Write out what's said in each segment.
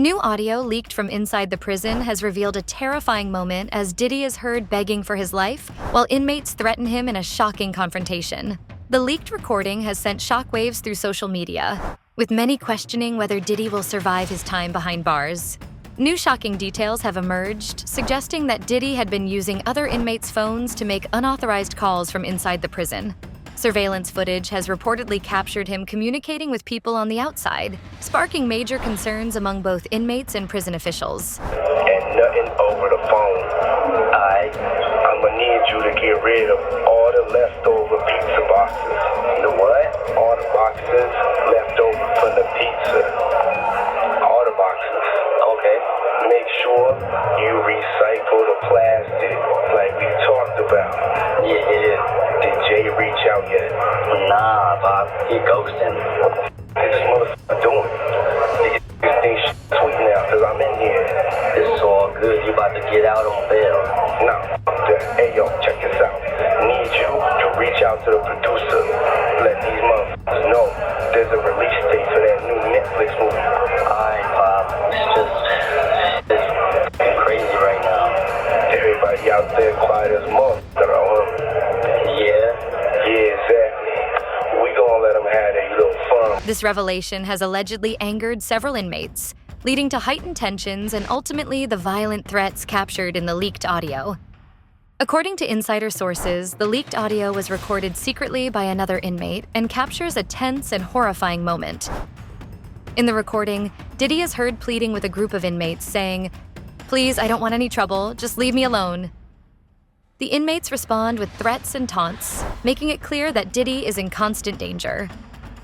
New audio leaked from inside the prison has revealed a terrifying moment as Diddy is heard begging for his life, while inmates threaten him in a shocking confrontation. The leaked recording has sent shockwaves through social media, with many questioning whether Diddy will survive his time behind bars. New shocking details have emerged, suggesting that Diddy had been using other inmates' phones to make unauthorized calls from inside the prison. Surveillance footage has reportedly captured him communicating with people on the outside, sparking major concerns among both inmates and prison officials. And nothing over the phone. I'm gonna need you to get rid of all the leftover pizza boxes. The what? All the boxes left over from the pizza. All the boxes. Okay. Make sure you recycle the plastic like we talked about. Yeah. Did Jay reach out yet? Nah, Bob. He ghosting. This motherfucker doing? These things sweet now, cause I'm in here. It's all good. You about to get out on bail. Nah, fuck that. Hey, yo, check this out. Need you to reach out to the producer. Let these motherfuckers know there's a release date for that new Netflix movie. Alright, Bob. It's crazy right now. Everybody out there quiet as motherfucker. This revelation has allegedly angered several inmates, leading to heightened tensions and ultimately the violent threats captured in the leaked audio. According to insider sources, the leaked audio was recorded secretly by another inmate and captures a tense and horrifying moment. In the recording, Diddy is heard pleading with a group of inmates saying, "Please, I don't want any trouble, just leave me alone." The inmates respond with threats and taunts, making it clear that Diddy is in constant danger.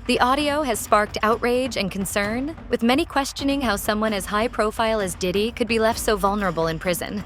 The audio has sparked outrage and concern, with many questioning how someone as high profile as Diddy could be left so vulnerable in prison.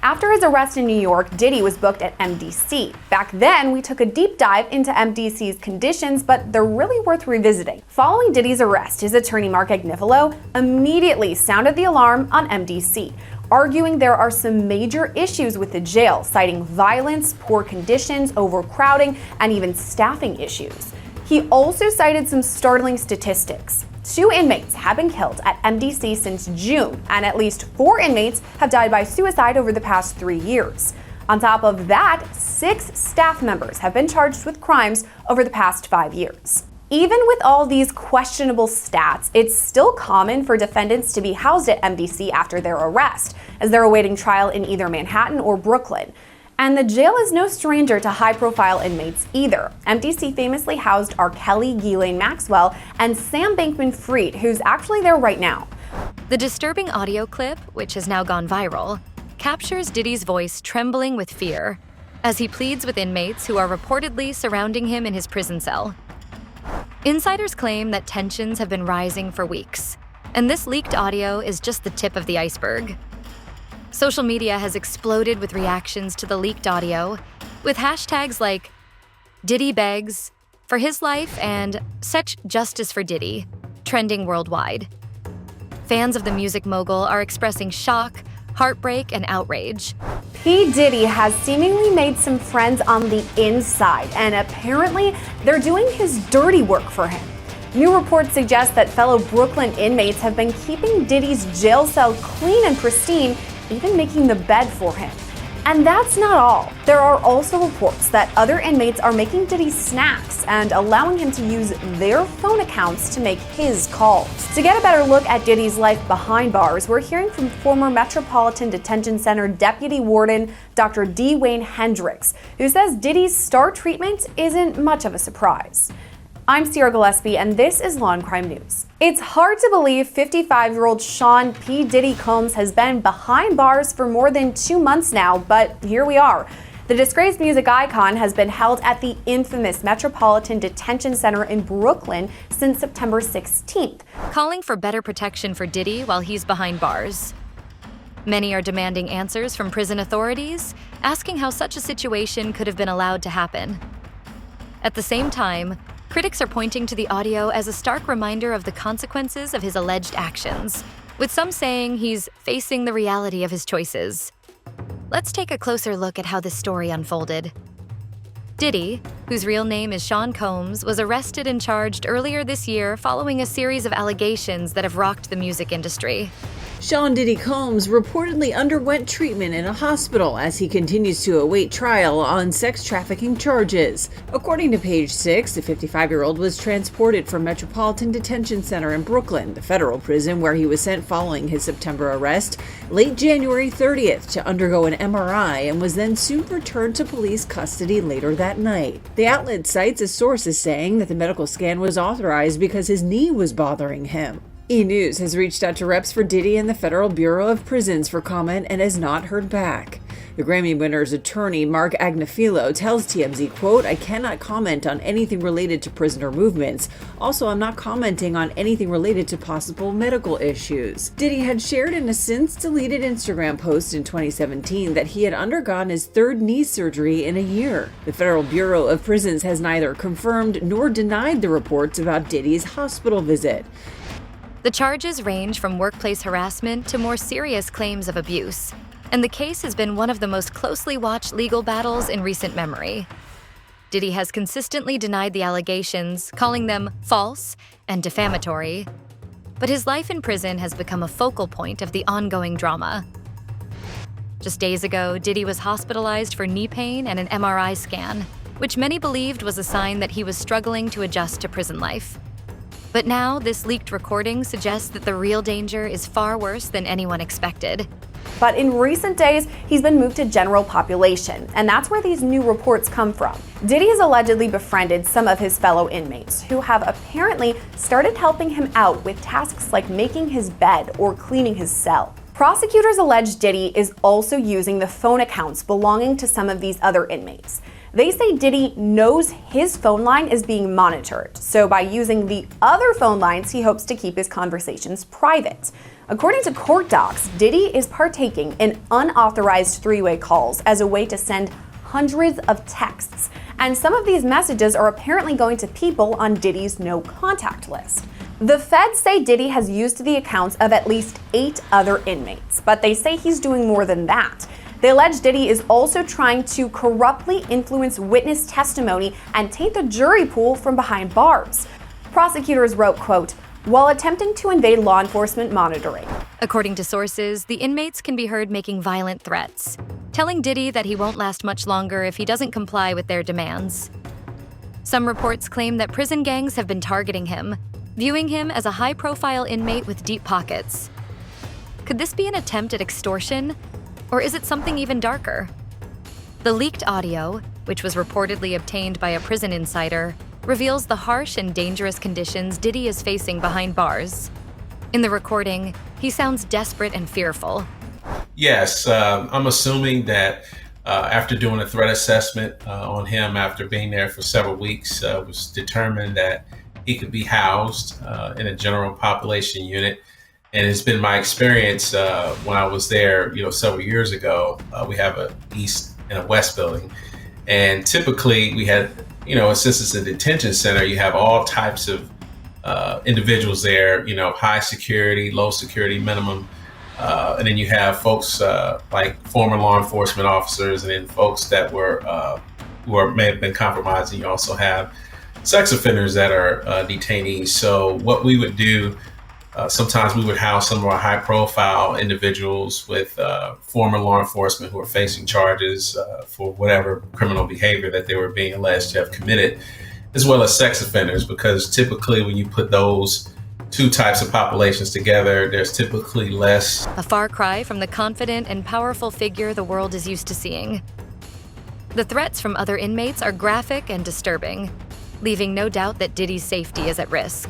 After his arrest in New York, Diddy was booked at MDC. Back then, we took a deep dive into MDC's conditions, but they're really worth revisiting. Following Diddy's arrest, his attorney Mark Agnifilo immediately sounded the alarm on MDC, arguing there are some major issues with the jail, citing violence, poor conditions, overcrowding, and even staffing issues. He also cited some startling statistics. 2 inmates have been killed at MDC since June, and at least 4 inmates have died by suicide over the past 3 years. On top of that, 6 staff members have been charged with crimes over the past 5 years. Even with all these questionable stats, it's still common for defendants to be housed at MDC after their arrest, as they're awaiting trial in either Manhattan or Brooklyn. And the jail is no stranger to high-profile inmates either. MDC famously housed R. Kelly, Ghislaine Maxwell, and Sam Bankman-Fried, who's actually there right now. The disturbing audio clip, which has now gone viral, captures Diddy's voice trembling with fear as he pleads with inmates who are reportedly surrounding him in his prison cell. Insiders claim that tensions have been rising for weeks, and this leaked audio is just the tip of the iceberg. Social media has exploded with reactions to the leaked audio, with hashtags like Diddy BEGS, For His Life, and Such Justice for Diddy, trending worldwide. Fans of the music mogul are expressing shock, heartbreak, and outrage. P. Diddy has seemingly made some friends on the inside, and apparently they're doing his dirty work for him. New reports suggest that fellow Brooklyn inmates have been keeping Diddy's jail cell clean and pristine, even making the bed for him. And that's not all. There are also reports that other inmates are making Diddy snacks and allowing him to use their phone accounts to make his calls. To get a better look at Diddy's life behind bars, we're hearing from former Metropolitan Detention Center Deputy Warden Dr. D. Wayne Hendricks, who says Diddy's star treatment isn't much of a surprise. I'm Sierra Gillespie, and this is Law and Crime News. It's hard to believe 55-year-old Sean P. Diddy Combs has been behind bars for more than 2 months now, but here we are. The disgraced music icon has been held at the infamous Metropolitan Detention Center in Brooklyn since September 16th, calling for better protection for Diddy while he's behind bars. Many are demanding answers from prison authorities, asking how such a situation could have been allowed to happen. At the same time, critics are pointing to the audio as a stark reminder of the consequences of his alleged actions, with some saying he's facing the reality of his choices. Let's take a closer look at how this story unfolded. Diddy, whose real name is Sean Combs, was arrested and charged earlier this year following a series of allegations that have rocked the music industry. Sean Diddy Combs reportedly underwent treatment in a hospital as he continues to await trial on sex trafficking charges. According to Page 6, the 55-year-old was transported from Metropolitan Detention Center in Brooklyn, the federal prison where he was sent following his September arrest, late January 30th to undergo an MRI and was then soon returned to police custody later that night. The outlet cites a source as saying that the medical scan was authorized because his knee was bothering him. E! News has reached out to reps for Diddy and the Federal Bureau of Prisons for comment and has not heard back. The Grammy winner's attorney, Mark Agnafilo, tells TMZ, quote, "I cannot comment on anything related to prisoner movements. Also, I'm not commenting on anything related to possible medical issues." Diddy had shared in a since-deleted Instagram post in 2017 that he had undergone his third knee surgery in a year. The Federal Bureau of Prisons has neither confirmed nor denied the reports about Diddy's hospital visit. The charges range from workplace harassment to more serious claims of abuse, and the case has been one of the most closely watched legal battles in recent memory. Diddy has consistently denied the allegations, calling them false and defamatory, but his life in prison has become a focal point of the ongoing drama. Just days ago, Diddy was hospitalized for knee pain and an MRI scan, which many believed was a sign that he was struggling to adjust to prison life. But now, this leaked recording suggests that the real danger is far worse than anyone expected. But in recent days, he's been moved to general population, and that's where these new reports come from. Diddy has allegedly befriended some of his fellow inmates, who have apparently started helping him out with tasks like making his bed or cleaning his cell. Prosecutors allege Diddy is also using the phone accounts belonging to some of these other inmates. They say Diddy knows his phone line is being monitored, so by using the other phone lines, he hopes to keep his conversations private. According to court docs, Diddy is partaking in unauthorized three-way calls as a way to send hundreds of texts, and some of these messages are apparently going to people on Diddy's no-contact list. The feds say Diddy has used the accounts of at least 8 other inmates, but they say he's doing more than that. They allege Diddy is also trying to corruptly influence witness testimony and taint the jury pool from behind bars. Prosecutors wrote, quote, "while attempting to invade law enforcement monitoring." According to sources, the inmates can be heard making violent threats, telling Diddy that he won't last much longer if he doesn't comply with their demands. Some reports claim that prison gangs have been targeting him, viewing him as a high-profile inmate with deep pockets. Could this be an attempt at extortion? Or is it something even darker? The leaked audio, which was reportedly obtained by a prison insider, reveals the harsh and dangerous conditions Diddy is facing behind bars. In the recording, he sounds desperate and fearful. Yes, I'm assuming that after doing a threat assessment on him after being there for several weeks, was determined that he could be housed in a general population unit. And it's been my experience when I was there, several years ago. We have a east and a west building, and typically we had, since it's a detention center, you have all types of individuals there. High security, low security, minimum, and then you have folks like former law enforcement officers, and then folks that were may have been compromised. And you also have sex offenders that are detainees. So what we would do. Sometimes we would house some of our high-profile individuals with former law enforcement who are facing charges for whatever criminal behavior that they were being alleged to have committed, as well as sex offenders, because typically when you put those two types of populations together, there's typically less. A far cry from the confident and powerful figure the world is used to seeing. The threats from other inmates are graphic and disturbing, leaving no doubt that Diddy's safety is at risk.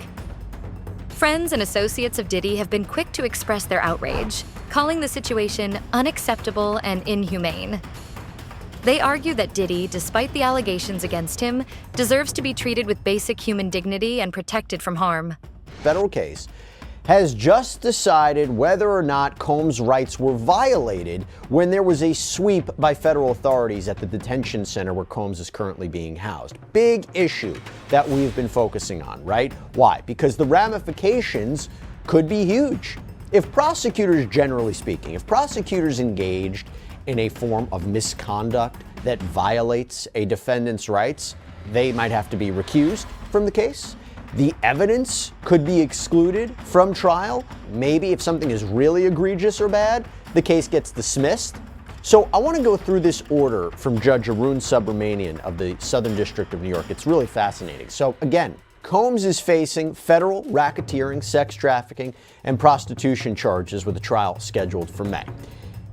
Friends and associates of Diddy have been quick to express their outrage, calling the situation unacceptable and inhumane. They argue that Diddy, despite the allegations against him, deserves to be treated with basic human dignity and protected from harm. Federal case has just decided whether or not Combs' rights were violated when there was a sweep by federal authorities at the detention center where Combs is currently being housed. Big issue that we've been focusing on, right? Why? Because the ramifications could be huge. If prosecutors, generally speaking, if prosecutors engaged in a form of misconduct that violates a defendant's rights, they might have to be recused from the case. The evidence could be excluded from trial. Maybe if something is really egregious or bad, the case gets dismissed. So I want to go through this order from Judge Arun Subramanian of the Southern District of New York. It's really fascinating. So again, Combs is facing federal racketeering, sex trafficking, and prostitution charges with a trial scheduled for May.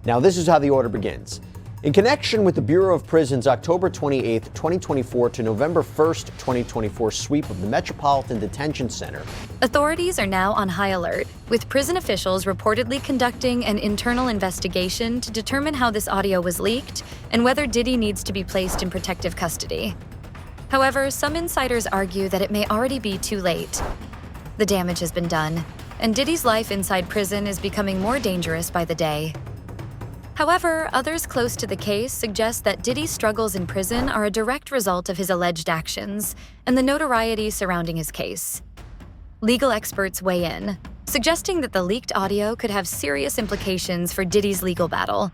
Now, this is how the order begins. In connection with the Bureau of Prisons' October 28, 2024 to November 1st, 2024 sweep of the Metropolitan Detention Center, authorities are now on high alert, with prison officials reportedly conducting an internal investigation to determine how this audio was leaked and whether Diddy needs to be placed in protective custody. However, some insiders argue that it may already be too late. The damage has been done, and Diddy's life inside prison is becoming more dangerous by the day. However, others close to the case suggest that Diddy's struggles in prison are a direct result of his alleged actions and the notoriety surrounding his case. Legal experts weigh in, suggesting that the leaked audio could have serious implications for Diddy's legal battle,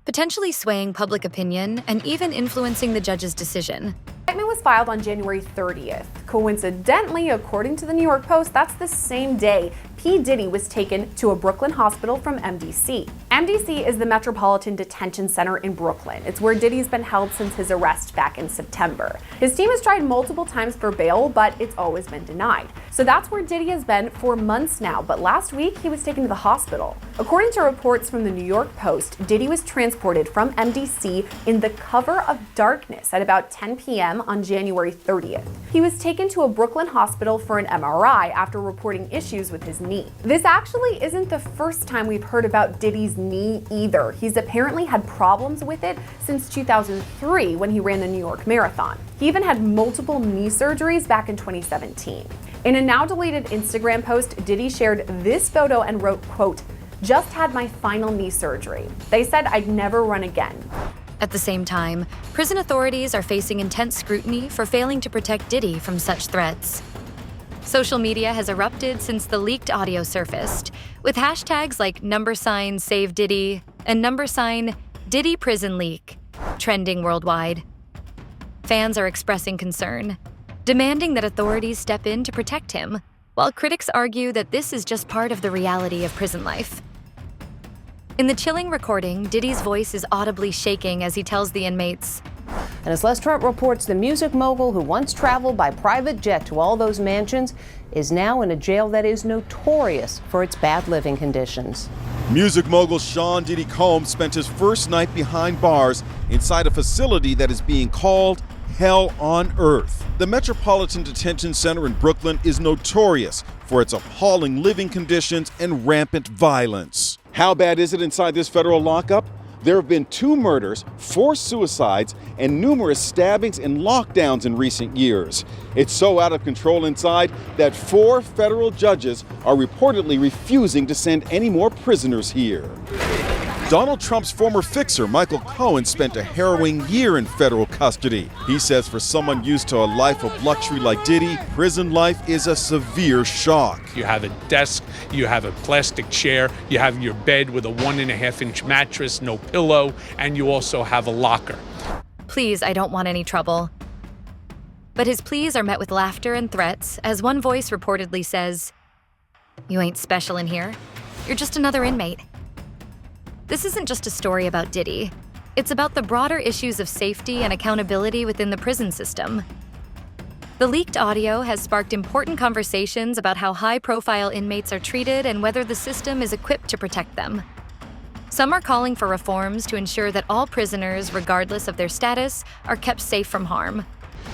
potentially swaying public opinion and even influencing the judge's decision. The indictment was filed on January 30th. Coincidentally, according to the New York Post, that's the same day P. Diddy was taken to a Brooklyn hospital from MDC. MDC is the Metropolitan Detention Center in Brooklyn. It's where Diddy's been held since his arrest back in September. His team has tried multiple times for bail, but it's always been denied. So that's where Diddy has been for months now, but last week he was taken to the hospital. According to reports from the New York Post, Diddy was transported from MDC in the cover of darkness at about 10 p.m. on January 30th. He was taken to a Brooklyn hospital for an MRI after reporting issues with his knee. This actually isn't the first time we've heard about Diddy's knee either. He's apparently had problems with it since 2003 when he ran the New York Marathon. He even had multiple knee surgeries back in 2017. In a now deleted Instagram post, Diddy shared this photo and wrote, quote, "Just had my final knee surgery. They said I'd never run again." At the same time, prison authorities are facing intense scrutiny for failing to protect Diddy from such threats. Social media has erupted since the leaked audio surfaced, with hashtags like #SaveDiddy and #Diddy Prison Leak trending worldwide. Fans are expressing concern, demanding that authorities step in to protect him, while critics argue that this is just part of the reality of prison life. In the chilling recording, Diddy's voice is audibly shaking as he tells the inmates, and as Les Trump reports, the music mogul who once traveled by private jet to all those mansions is now in a jail that is notorious for its bad living conditions. Music mogul Sean Diddy Combs spent his first night behind bars inside a facility that is being called Hell on Earth. The Metropolitan Detention Center in Brooklyn is notorious for its appalling living conditions and rampant violence. How bad is it inside this federal lockup? There have been 2 murders, 4 suicides, and numerous stabbings and lockdowns in recent years. It's so out of control inside that 4 federal judges are reportedly refusing to send any more prisoners here. Donald Trump's former fixer, Michael Cohen, spent a harrowing year in federal custody. He says for someone used to a life of luxury like Diddy, prison life is a severe shock. You have a desk, you have a plastic chair, you have your bed with a 1.5-inch mattress, no pillow, and you also have a locker. "Please, I don't want any trouble." But his pleas are met with laughter and threats, as one voice reportedly says, "You ain't special in here. You're just another inmate." This isn't just a story about Diddy. It's about the broader issues of safety and accountability within the prison system. The leaked audio has sparked important conversations about how high-profile inmates are treated and whether the system is equipped to protect them. Some are calling for reforms to ensure that all prisoners, regardless of their status, are kept safe from harm.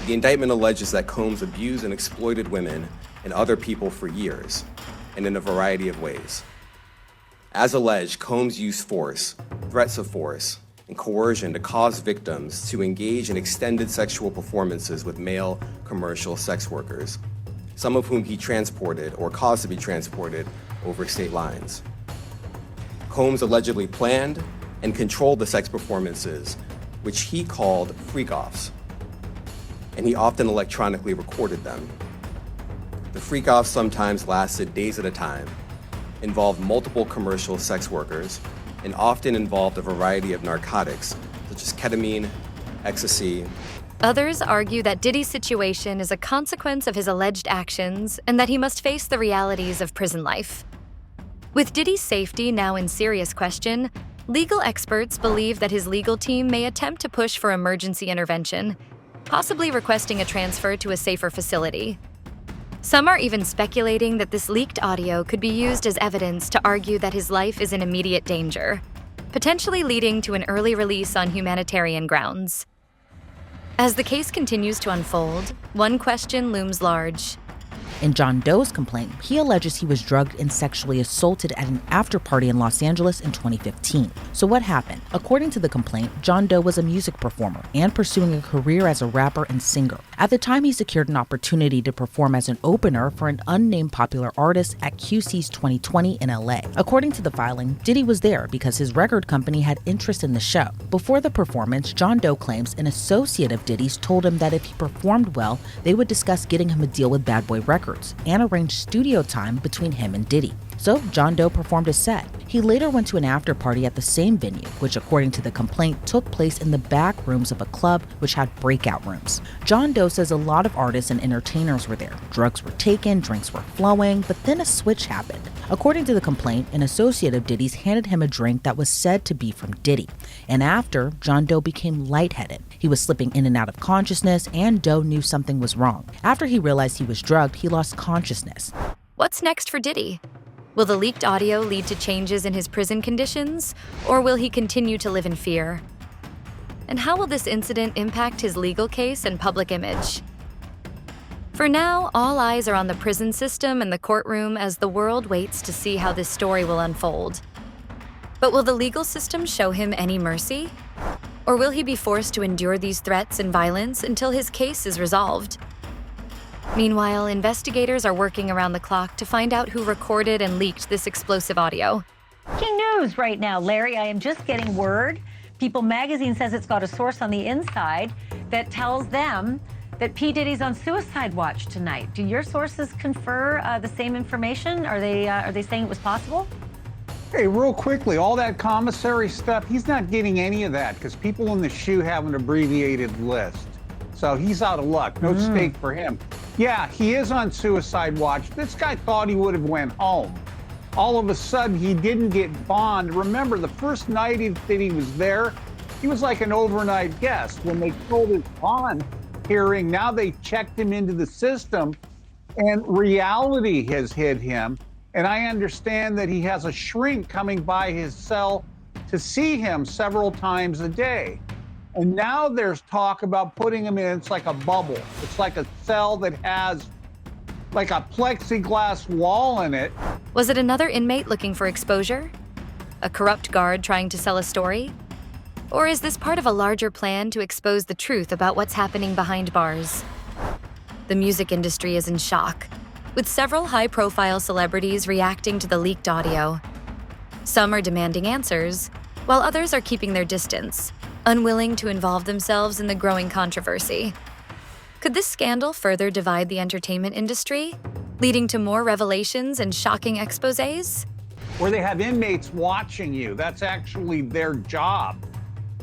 The indictment alleges that Combs abused and exploited women and other people for years, and in a variety of ways. As alleged, Combs used force, threats of force, and coercion to cause victims to engage in extended sexual performances with male commercial sex workers, some of whom he transported or caused to be transported over state lines. Combs allegedly planned and controlled the sex performances, which he called freak-offs, and he often electronically recorded them. The freak-offs sometimes lasted days at a time, involved multiple commercial sex workers, and often involved a variety of narcotics, such as ketamine, ecstasy. Others argue that Diddy's situation is a consequence of his alleged actions and that he must face the realities of prison life. With Diddy's safety now in serious question, legal experts believe that his legal team may attempt to push for emergency intervention, possibly requesting a transfer to a safer facility. Some are even speculating that this leaked audio could be used as evidence to argue that his life is in immediate danger, potentially leading to an early release on humanitarian grounds. As the case continues to unfold, one question looms large. In John Doe's complaint, he alleges he was drugged and sexually assaulted at an after-party in Los Angeles in 2015. So what happened? According to the complaint, John Doe was a music performer and pursuing a career as a rapper and singer. At the time, he secured an opportunity to perform as an opener for an unnamed popular artist at QC's 2020 in LA. According to the filing, Diddy was there because his record company had interest in the show. Before the performance, John Doe claims an associate of Diddy's told him that if he performed well, they would discuss getting him a deal with Bad Boy Records and arranged studio time between him and Diddy. So John Doe performed a set. He later went to an after party at the same venue, which according to the complaint took place in the back rooms of a club which had breakout rooms. John Doe says a lot of artists and entertainers were there. Drugs were taken, drinks were flowing, but then a switch happened. According to the complaint, an associate of Diddy's handed him a drink that was said to be from Diddy. And after, John Doe became lightheaded. He was slipping in and out of consciousness, and Doe knew something was wrong. After he realized he was drugged, he lost consciousness. What's next for Diddy? Will the leaked audio lead to changes in his prison conditions, or will he continue to live in fear? And how will this incident impact his legal case and public image? For now, all eyes are on the prison system and the courtroom as the world waits to see how this story will unfold. But will the legal system show him any mercy? Or will he be forced to endure these threats and violence until his case is resolved? Meanwhile, investigators are working around the clock to find out who recorded and leaked this explosive audio. Breaking news right now, Larry. I am just getting word. People magazine says it's got a source on the inside that tells them that P. Diddy's on suicide watch tonight. Do your sources confer the same information? Are they saying it was possible? Hey, real quickly, all that commissary stuff, he's not getting any of that because people in the SHU have an abbreviated list. So he's out of luck. No stake for him. Yeah, he is on suicide watch. This guy thought he would have went home. All of a sudden, he didn't get bond. Remember, the first night that he was there, he was like an overnight guest. When they told his bond hearing, now they checked him into the system, and reality has hit him. And I understand that he has a shrink coming by his cell to see him several times a day. And now there's talk about putting him in, it's like a bubble. It's like a cell that has like a plexiglass wall in it. Was it another inmate looking for exposure? A corrupt guard trying to sell a story? Or is this part of a larger plan to expose the truth about what's happening behind bars? The music industry is in shock, with several high-profile celebrities reacting to the leaked audio. Some are demanding answers, while others are keeping their distance, unwilling to involve themselves in the growing controversy. Could this scandal further divide the entertainment industry, leading to more revelations and shocking exposés? Where they have inmates watching you. That's actually their job,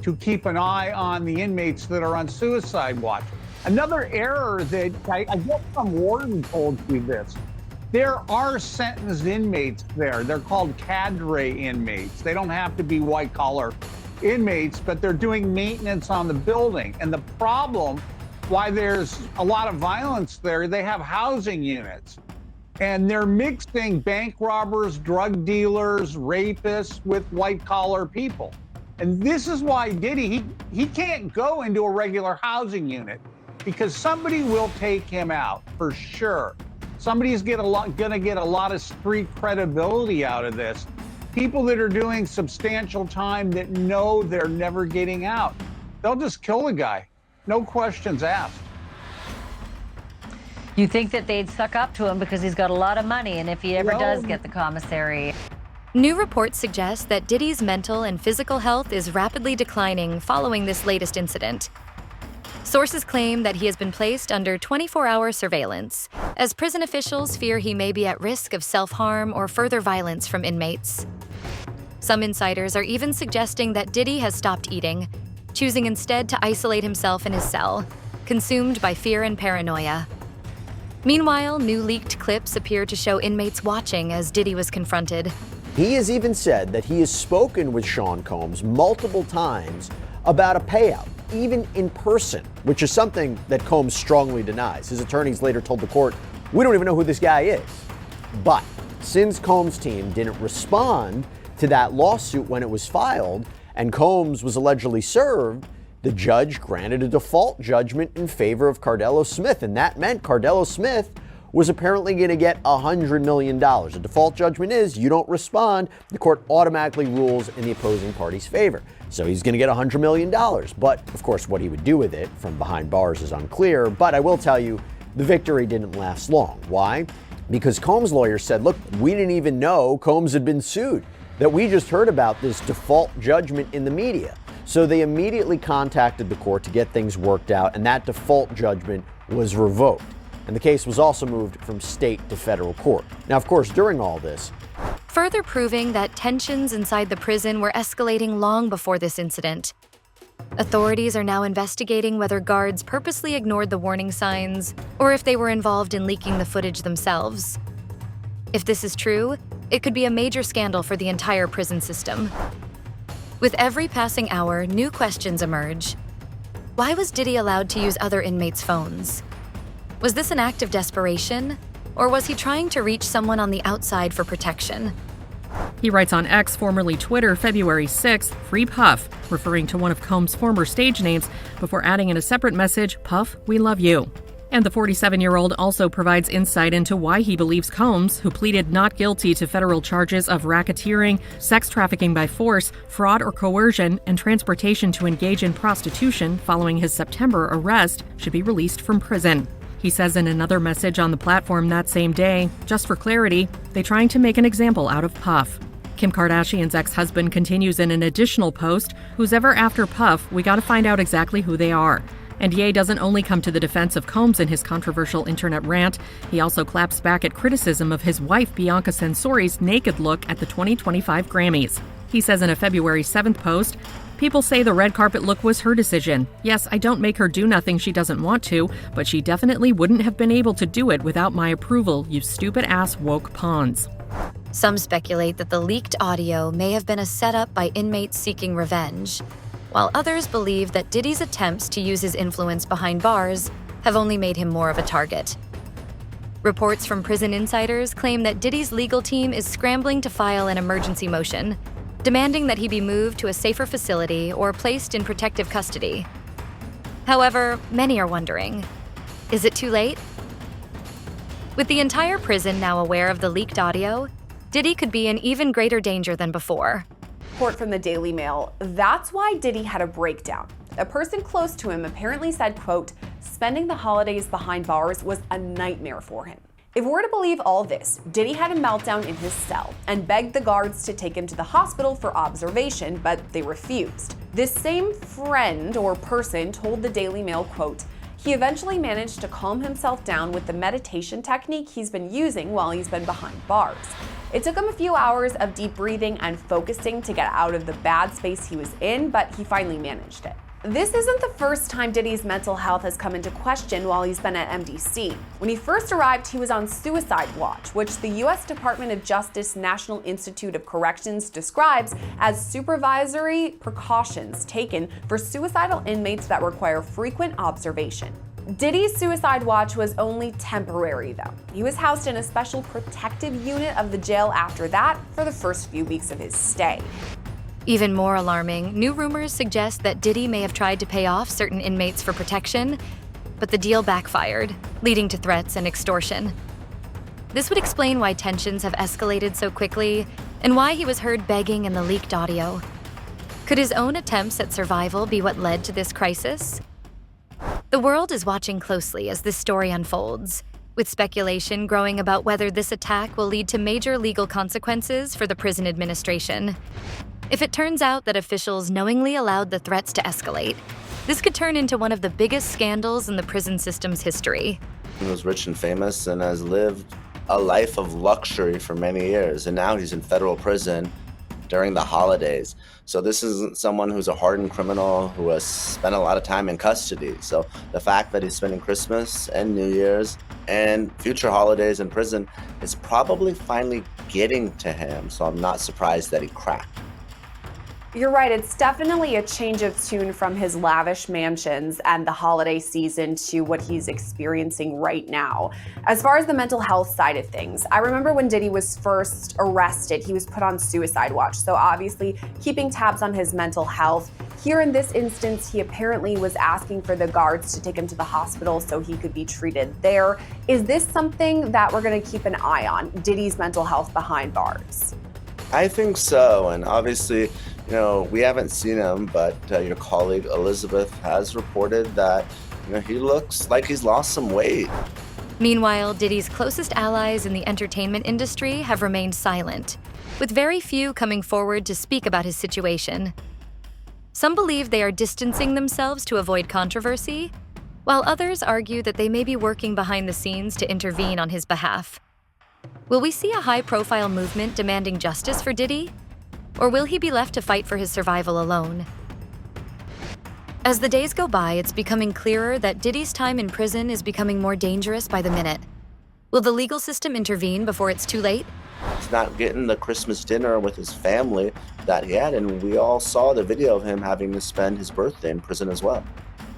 to keep an eye on the inmates that are on suicide watch. Another error that I guess some warden told you this. There are sentenced inmates there. They're called cadre inmates. They don't have to be white-collar inmates, but they're doing maintenance on the building. And the problem, why there's a lot of violence there, they have housing units. And they're mixing bank robbers, drug dealers, rapists with white-collar people. And this is why Diddy, he can't go into a regular housing unit because somebody will take him out for sure. Somebody's gonna get a lot of street credibility out of this. People that are doing substantial time that know they're never getting out. They'll just kill the guy, no questions asked. You think that they'd suck up to him because he's got a lot of money, and if he ever does get the commissary. New reports suggest that Diddy's mental and physical health is rapidly declining following this latest incident. Sources claim that he has been placed under 24-hour surveillance, as prison officials fear he may be at risk of self-harm or further violence from inmates. Some insiders are even suggesting that Diddy has stopped eating, choosing instead to isolate himself in his cell, consumed by fear and paranoia. Meanwhile, new leaked clips appear to show inmates watching as Diddy was confronted. He has even said that he has spoken with Sean Combs multiple times about a payout, even in person, which is something that Combs strongly denies. His attorneys later told the court, "We don't even know who this guy is." But since Combs' team didn't respond to that lawsuit when it was filed, and Combs was allegedly served, the judge granted a default judgment in favor of Cardello Smith, and that meant Cardello Smith was apparently going to get $100 million. A default judgment is you don't respond, the court automatically rules in the opposing party's favor. So he's going to get $100 million. But of course, what he would do with it from behind bars is unclear. But I will tell you, the victory didn't last long. Why? Because Combs' lawyers said, look, we didn't even know Combs had been sued, that we just heard about this default judgment in the media. So they immediately contacted the court to get things worked out, and that default judgment was revoked. And the case was also moved from state to federal court. Now, of course, during all this, further proving that tensions inside the prison were escalating long before this incident. Authorities are now investigating whether guards purposely ignored the warning signs or if they were involved in leaking the footage themselves. If this is true, it could be a major scandal for the entire prison system. With every passing hour, new questions emerge. Why was Diddy allowed to use other inmates' phones? Was this an act of desperation, or was he trying to reach someone on the outside for protection? He writes on X, formerly Twitter, February 6th, Free Puff, referring to one of Combs' former stage names, before adding in a separate message, Puff, we love you. And the 47-year-old also provides insight into why he believes Combs, who pleaded not guilty to federal charges of racketeering, sex trafficking by force, fraud or coercion, and transportation to engage in prostitution following his September arrest, should be released from prison. He says in another message on the platform that same day, just for clarity, they're trying to make an example out of Puff. Kim Kardashian's ex-husband continues in an additional post, who's ever after Puff, we gotta find out exactly who they are. And Ye doesn't only come to the defense of Combs in his controversial internet rant, he also claps back at criticism of his wife Bianca Censori's naked look at the 2025 Grammys. He says in a February 7th post, people say the red carpet look was her decision. Yes, I don't make her do nothing she doesn't want to, but she definitely wouldn't have been able to do it without my approval, you stupid-ass woke pawns. Some speculate that the leaked audio may have been a setup by inmates seeking revenge, while others believe that Diddy's attempts to use his influence behind bars have only made him more of a target. Reports from prison insiders claim that Diddy's legal team is scrambling to file an emergency motion, demanding that he be moved to a safer facility or placed in protective custody. However, many are wondering, is it too late? With the entire prison now aware of the leaked audio, Diddy could be in even greater danger than before. Report from the Daily Mail, that's why Diddy had a breakdown. A person close to him apparently said, quote, spending the holidays behind bars was a nightmare for him. If we're to believe all this, Diddy had a meltdown in his cell and begged the guards to take him to the hospital for observation, but they refused. This same friend or person told the Daily Mail, quote, he eventually managed to calm himself down with the meditation technique he's been using while he's been behind bars. It took him a few hours of deep breathing and focusing to get out of the bad space he was in, but he finally managed it. This isn't the first time Diddy's mental health has come into question while he's been at MDC. When he first arrived, he was on suicide watch, which the U.S. Department of Justice National Institute of Corrections describes as supervisory precautions taken for suicidal inmates that require frequent observation. Diddy's suicide watch was only temporary, though. He was housed in a special protective unit of the jail after that for the first few weeks of his stay. Even more alarming, new rumors suggest that Diddy may have tried to pay off certain inmates for protection, but the deal backfired, leading to threats and extortion. This would explain why tensions have escalated so quickly and why he was heard begging in the leaked audio. Could his own attempts at survival be what led to this crisis? The world is watching closely as this story unfolds, with speculation growing about whether this attack will lead to major legal consequences for the prison administration. If it turns out that officials knowingly allowed the threats to escalate, this could turn into one of the biggest scandals in the prison system's history. He was rich and famous and has lived a life of luxury for many years, and now he's in federal prison during the holidays. So this isn't someone who's a hardened criminal who has spent a lot of time in custody. So the fact that he's spending Christmas and New Year's and future holidays in prison is probably finally getting to him. So I'm not surprised that he cracked. You're right, it's definitely a change of tune from his lavish mansions and the holiday season to what he's experiencing right now. As far as the mental health side of things, I remember when Diddy was first arrested, he was put on suicide watch. So obviously keeping tabs on his mental health. Here in this instance, he apparently was asking for the guards to take him to the hospital so he could be treated there. Is this something that we're going to keep an eye on, Diddy's mental health behind bars? I think so, and obviously, you know, we haven't seen him, but your colleague Elizabeth has reported that, you know, he looks like he's lost some weight. Meanwhile, Diddy's closest allies in the entertainment industry have remained silent, with very few coming forward to speak about his situation. Some believe they are distancing themselves to avoid controversy, while others argue that they may be working behind the scenes to intervene on his behalf. Will we see a high-profile movement demanding justice for Diddy? Or will he be left to fight for his survival alone? As the days go by, it's becoming clearer that Diddy's time in prison is becoming more dangerous by the minute. Will the legal system intervene before it's too late? He's not getting the Christmas dinner with his family that he had, and we all saw the video of him having to spend his birthday in prison as well.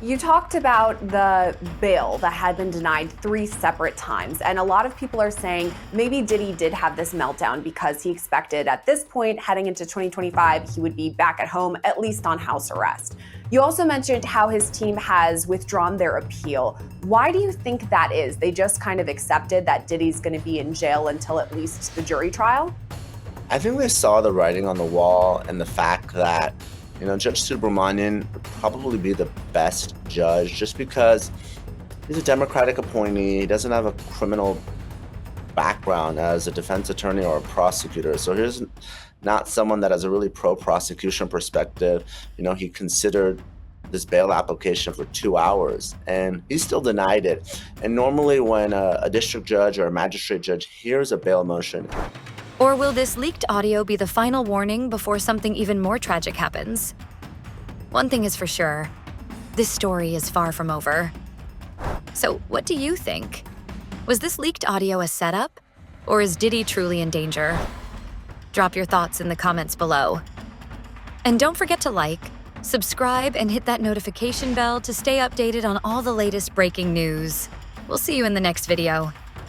You talked about the bail that had been denied 3 separate times, and a lot of people are saying maybe Diddy did have this meltdown because he expected at this point, heading into 2025, he would be back at home, at least on house arrest. You also mentioned how his team has withdrawn their appeal. Why do you think that is? They just kind of accepted that Diddy's going to be in jail until at least the jury trial? I think they saw the writing on the wall and the fact that, you know, Judge Subramanian would probably be the best judge just because he's a Democratic appointee. He doesn't have a criminal background as a defense attorney or a prosecutor. So here's not someone that has a really pro-prosecution perspective. You know, he considered this bail application for 2 hours and he still denied it. And normally when a district judge or a magistrate judge hears a bail motion, or will this leaked audio be the final warning before something even more tragic happens? One thing is for sure, this story is far from over. So what do you think? Was this leaked audio a setup? Or is Diddy truly in danger? Drop your thoughts in the comments below. And don't forget to like, subscribe, and hit that notification bell to stay updated on all the latest breaking news. We'll see you in the next video.